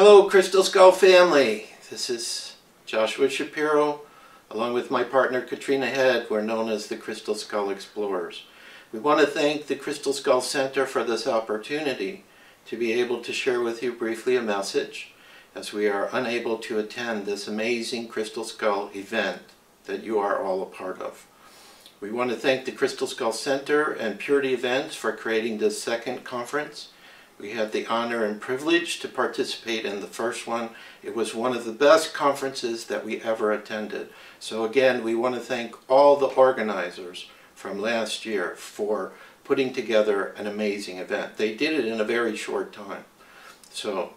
Hello Crystal Skull family, this is Joshua Shapiro along with my partner Katrina Head. We're known as the Crystal Skull Explorers. We want to thank the Crystal Skull Center for this opportunity to be able to share with you briefly a message as we are unable to attend this amazing Crystal Skull event that you are all a part of. We want to thank the Crystal Skull Center and Purity Events for creating this second conference. We had the honor and privilege to participate in the first one. It was one of the best conferences that we ever attended. So again, we want to thank all the organizers from last year for putting together an amazing event. They did it in a very short time. So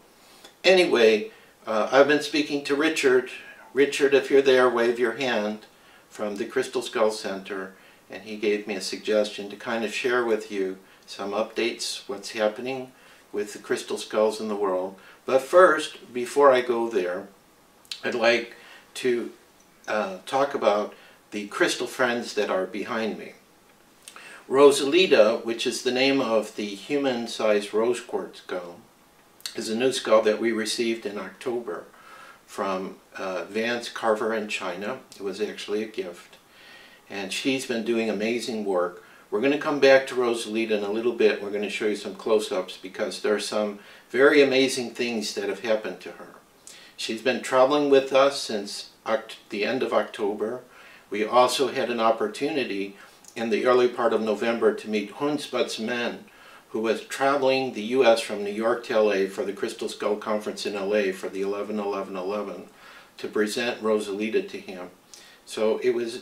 anyway, I've been speaking to Richard. Richard, if you're there, wave your hand, from the Crystal Skull Center, and he gave me a suggestion to kind of share with you some updates, what's happening with the crystal skulls in the world. But first, before I go there, I'd like to talk about the crystal friends that are behind me. Rosalita, which is the name of the human-sized rose quartz skull, is a new skull that we received in October from Vance Carver in China. It was actually a gift, and she's been doing amazing work. We're going to come back to Rosalita in a little bit. We're going to show you some close-ups because there are some very amazing things that have happened to her. She's been traveling with us since the end of October. We also had an opportunity in the early part of November to meet Hunsput's Men, who was traveling the U.S. from New York to L.A. for the Crystal Skull Conference in L.A. for the 11-11-11 to present Rosalita to him. So it's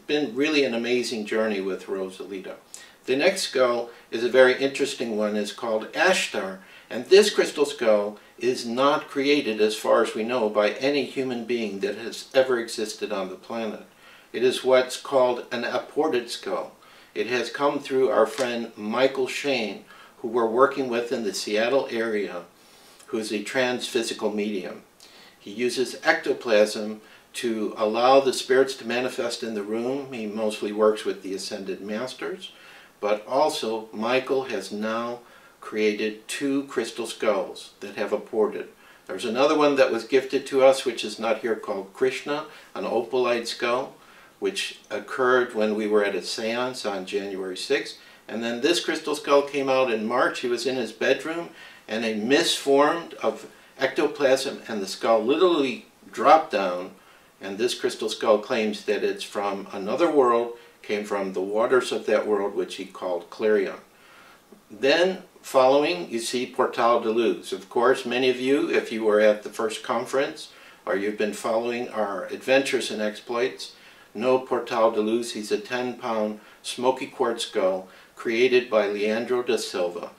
been really an amazing journey with Rosalita. The next skull is a very interesting one. It's called Ashtar, and this crystal skull is not created, as far as we know, by any human being that has ever existed on the planet. It is what's called an apported skull. It has come through our friend Michael Shane, who we're working with in the Seattle area, who is a transphysical medium. He uses ectoplasm to allow the spirits to manifest in the room. He mostly works with the Ascended Masters, but also Michael has now created 2 crystal skulls that have apported. There's another one that was gifted to us, which is not here, called Krishna, an opalite skull, which occurred when we were at a seance on January 6th. And then this crystal skull came out in March. He was in his bedroom, and a mist formed of ectoplasm, and the skull literally dropped down. And this crystal skull claims that it's from another world, came from the waters of that world, which he called Clarion. Then, following, you see Portal de Luz. Of course, many of you, if you were at the first conference, or you've been following our adventures and exploits, know Portal de Luz. He's a 10-pound smoky quartz skull created by Leandro da Silva.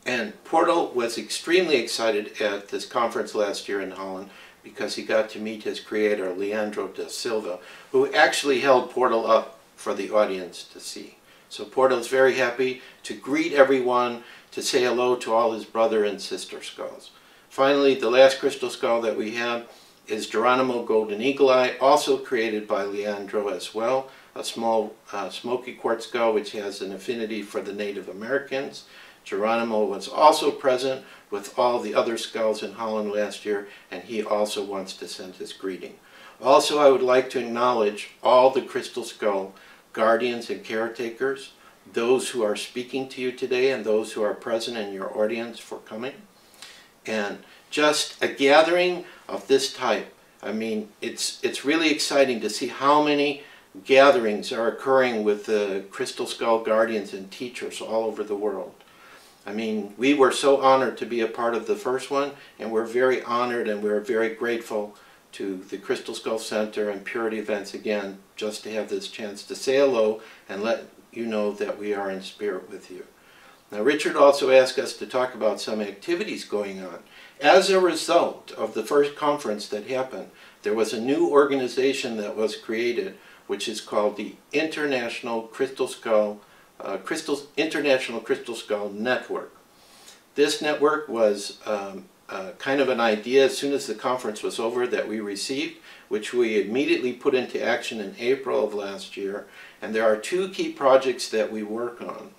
And Portal was extremely excited at this conference last year in Holland because he got to meet his creator, Leandro da Silva, who actually held Portal up for the audience to see. So Portal's very happy to greet everyone, to say hello to all his brother and sister skulls. Finally, the last crystal skull that we have is Geronimo Golden Eagle Eye, also created by Leandro as well, a small smoky quartz skull which has an affinity for the Native Americans. Geronimo was also present with all the other skulls in Holland last year, and he also wants to send his greeting. Also, I would like to acknowledge all the crystal skull guardians and caretakers, those who are speaking to you today and those who are present in your audience for coming. And just a gathering of this type, I mean, it's really exciting to see how many gatherings are occurring with the crystal skull guardians and teachers all over the world. I mean, we were so honored to be a part of the first one, and we're very honored and we're very grateful to the Crystal Skull Center and Purity Events again, just to have this chance to say hello and let you know that we are in spirit with you. Now, Richard also asked us to talk about some activities going on. As a result of the first conference that happened, there was a new organization that was created, which is called the International Crystal Skull Network. This network was kind of an idea as soon as the conference was over that we received, which we immediately put into action in April of last year. And there are 2 key projects that we work on.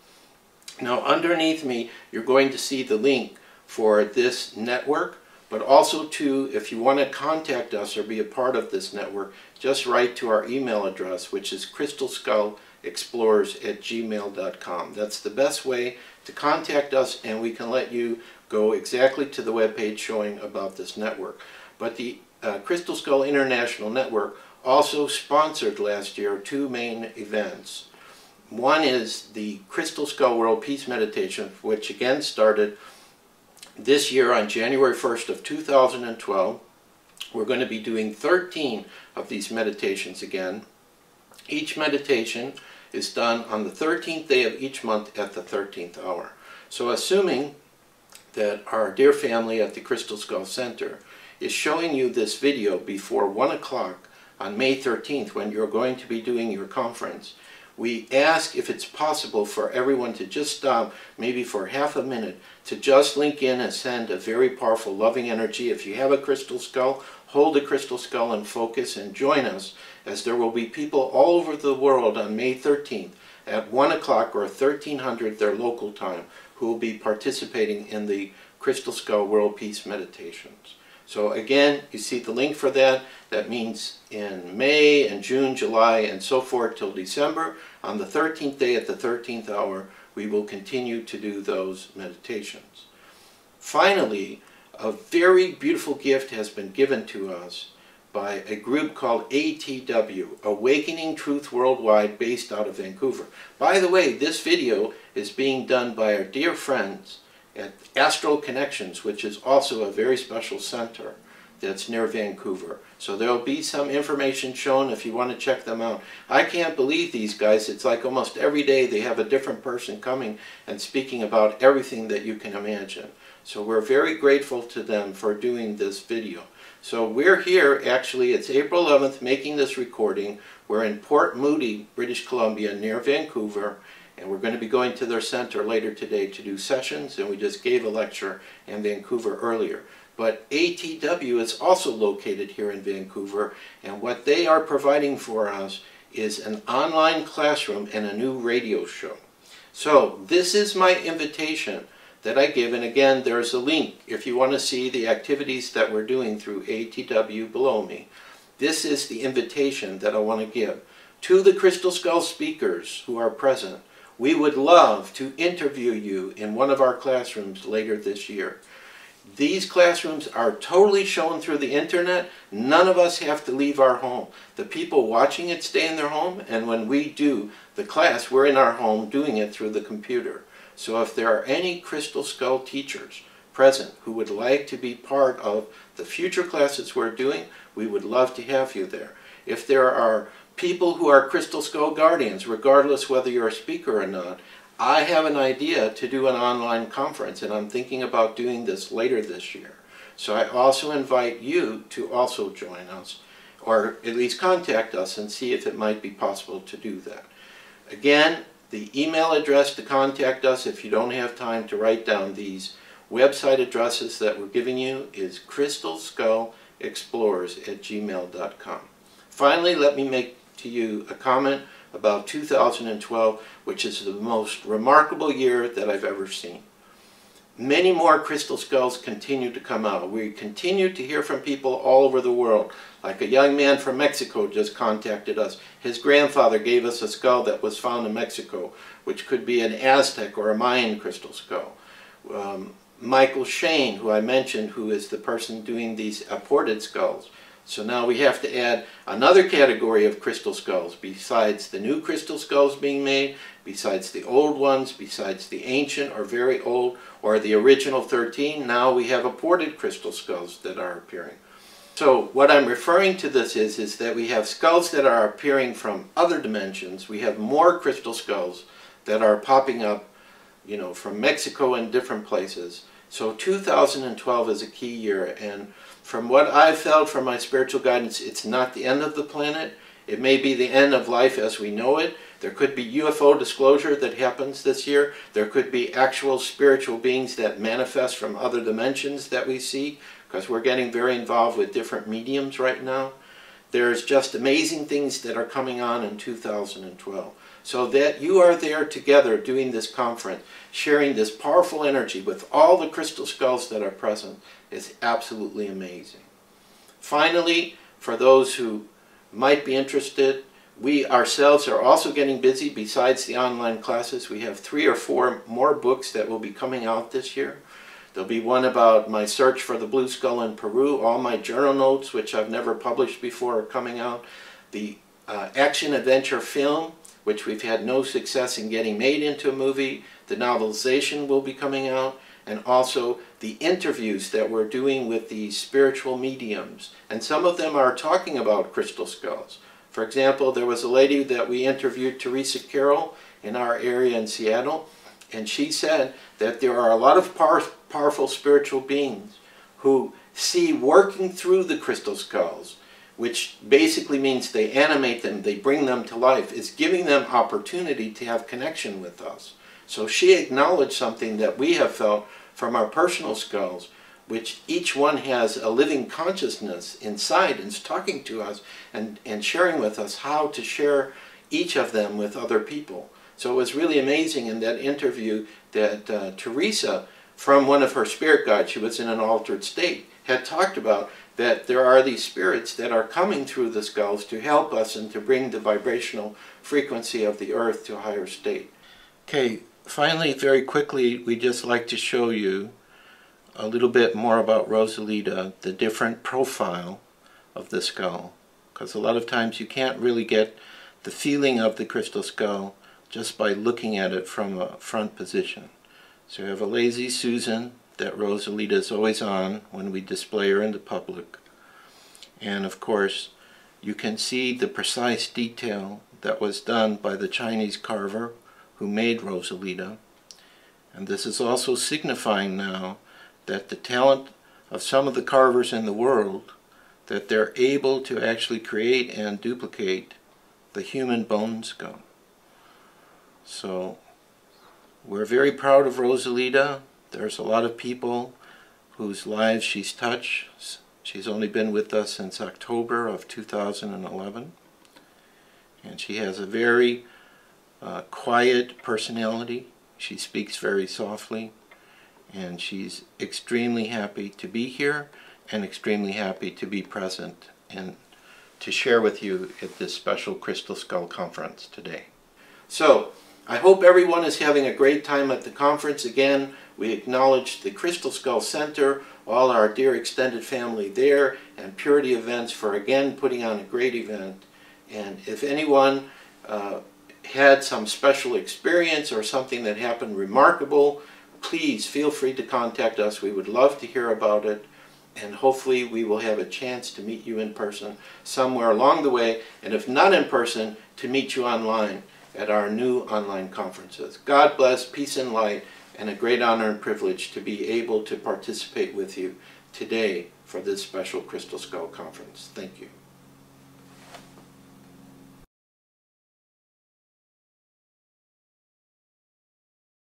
Now, underneath me, you're going to see the link for this network, But also too, if you want to contact us or be a part of this network, just write to our email address, which is crystalskullexplorers@gmail.com. That's the best way to contact us, and we can let you go exactly to the webpage showing about this network. But the Crystal Skull International Network also sponsored last year 2 main events. One is the Crystal Skull World Peace Meditation, which again started this year on January 1st of 2012. We're going to be doing 13 of these meditations again. Each meditation is done on the 13th day of each month at the 13th hour. So assuming that our dear family at the Crystal Skull Center is showing you this video before 1 o'clock on May 13th when you're going to be doing your conference, we ask if it's possible for everyone to just stop, maybe for half a minute, to just link in and send a very powerful loving energy. If you have a crystal skull, hold a crystal skull and focus and join us, as there will be people all over the world on May 13th at 1 o'clock or 1300 their local time who will be participating in the Crystal Skull World Peace Meditations. So again, you see the link for that. That means in May and June, July, and so forth till December, on the 13th day at the 13th hour, we will continue to do those meditations. Finally, a very beautiful gift has been given to us by a group called ATW, Awakening Truth Worldwide, based out of Vancouver. By the way, this video is being done by our dear friends at Astral Connections, which is also a very special center that's near Vancouver. So there will be some information shown if you want to check them out. I can't believe these guys. It's like almost every day they have a different person coming and speaking about everything that you can imagine. So we're very grateful to them for doing this video. So we're here, actually, it's April 11th, making this recording. We're in Port Moody, British Columbia, near Vancouver. And we're going to be going to their center later today to do sessions, and we just gave a lecture in Vancouver earlier. But ATW is also located here in Vancouver, and what they are providing for us is an online classroom and a new radio show. So this is my invitation that I give, and again, there's a link if you want to see the activities that we're doing through ATW below me. This is the invitation that I want to give to the Crystal Skull speakers who are present. We would love to interview you in one of our classrooms later this year. These classrooms are totally shown through the internet. None of us have to leave our home. The people watching it stay in their home, and when we do the class, we're in our home doing it through the computer. So if there are any Crystal Skull teachers present who would like to be part of the future classes we're doing, we would love to have you there. If there are people who are Crystal Skull guardians, regardless whether you're a speaker or not, I have an idea to do an online conference, and I'm thinking about doing this later this year. So I also invite you to also join us, or at least contact us and see if it might be possible to do that. Again, the email address to contact us, if you don't have time to write down these website addresses that we're giving you, is crystalskullexplorers@gmail.com. Finally, let me make to you a comment about 2012, which is the most remarkable year that I've ever seen. Many more crystal skulls continue to come out. We continue to hear from people all over the world. Like a young man from Mexico just contacted us. His grandfather gave us a skull that was found in Mexico, which could be an Aztec or a Mayan crystal skull. Michael Shane, who I mentioned, who is the person doing these apported skulls. So now we have to add another category of crystal skulls, besides the new crystal skulls being made, besides the old ones, besides the ancient or very old, or the original 13. Now we have apported crystal skulls that are appearing. So what I'm referring to this is that we have skulls that are appearing from other dimensions. We have more crystal skulls that are popping up, you know, from Mexico and different places. So 2012 is a key year, and from what I've felt from my spiritual guidance, it's not the end of the planet. It may be the end of life as we know it. There could be UFO disclosure that happens this year. There could be actual spiritual beings that manifest from other dimensions that we see, because we're getting very involved with different mediums right now. There's just amazing things that are coming on in 2012. so that you are there together doing this conference, sharing this powerful energy with all the crystal skulls that are present is absolutely amazing. Finally, for those who might be interested, we ourselves are also getting busy. Besides the online classes, we have 3 or 4 more books that will be coming out this year. There'll be one about my search for the blue skull in Peru. All my journal notes, which I've never published before, are coming out. The action-adventure film, which we've had no success in getting made into a movie, the novelization will be coming out, and also the interviews that we're doing with the spiritual mediums. And some of them are talking about crystal skulls. For example, there was a lady that we interviewed, Teresa Carroll, in our area in Seattle, and she said that there are a lot of powerful spiritual beings who see working through the crystal skulls, which basically means they animate them, they bring them to life, is giving them opportunity to have connection with us. So she acknowledged something that we have felt from our personal skulls, which each one has a living consciousness inside and is talking to us and sharing with us how to share each of them with other people. So it was really amazing in that interview that Teresa, from one of her spirit guides, she was in an altered state, had talked about that there are these spirits that are coming through the skulls to help us and to bring the vibrational frequency of the earth to a higher state. Okay, finally, very quickly, we'd just like to show you a little bit more about Rosalita, the different profile of the skull. Because a lot of times you can't really get the feeling of the crystal skull just by looking at it from a front position. So you have a lazy Susan that Rosalita is always on when we display her in the public. And of course, you can see the precise detail that was done by the Chinese carver who made Rosalita. And this is also signifying now that the talent of some of the carvers in the world, that they're able to actually create and duplicate the human bone skull. So we're very proud of Rosalita. There's a lot of people whose lives she's touched. She's only been with us since October of 2011. And she has a very quiet personality. She speaks very softly. And she's extremely happy to be here and extremely happy to be present and to share with you at this special Crystal Skull Conference today. So, I hope everyone is having a great time at the conference. Again, we acknowledge the Crystal Skull Center, all our dear extended family there, and Purity Events for again putting on a great event. And if anyone had some special experience or something that happened remarkable, please feel free to contact us. We would love to hear about it. And hopefully we will have a chance to meet you in person somewhere along the way. And if not in person, to meet you online at our new online conferences. God bless, peace and light, and a great honor and privilege to be able to participate with you today for this special Crystal Skull Conference. Thank you.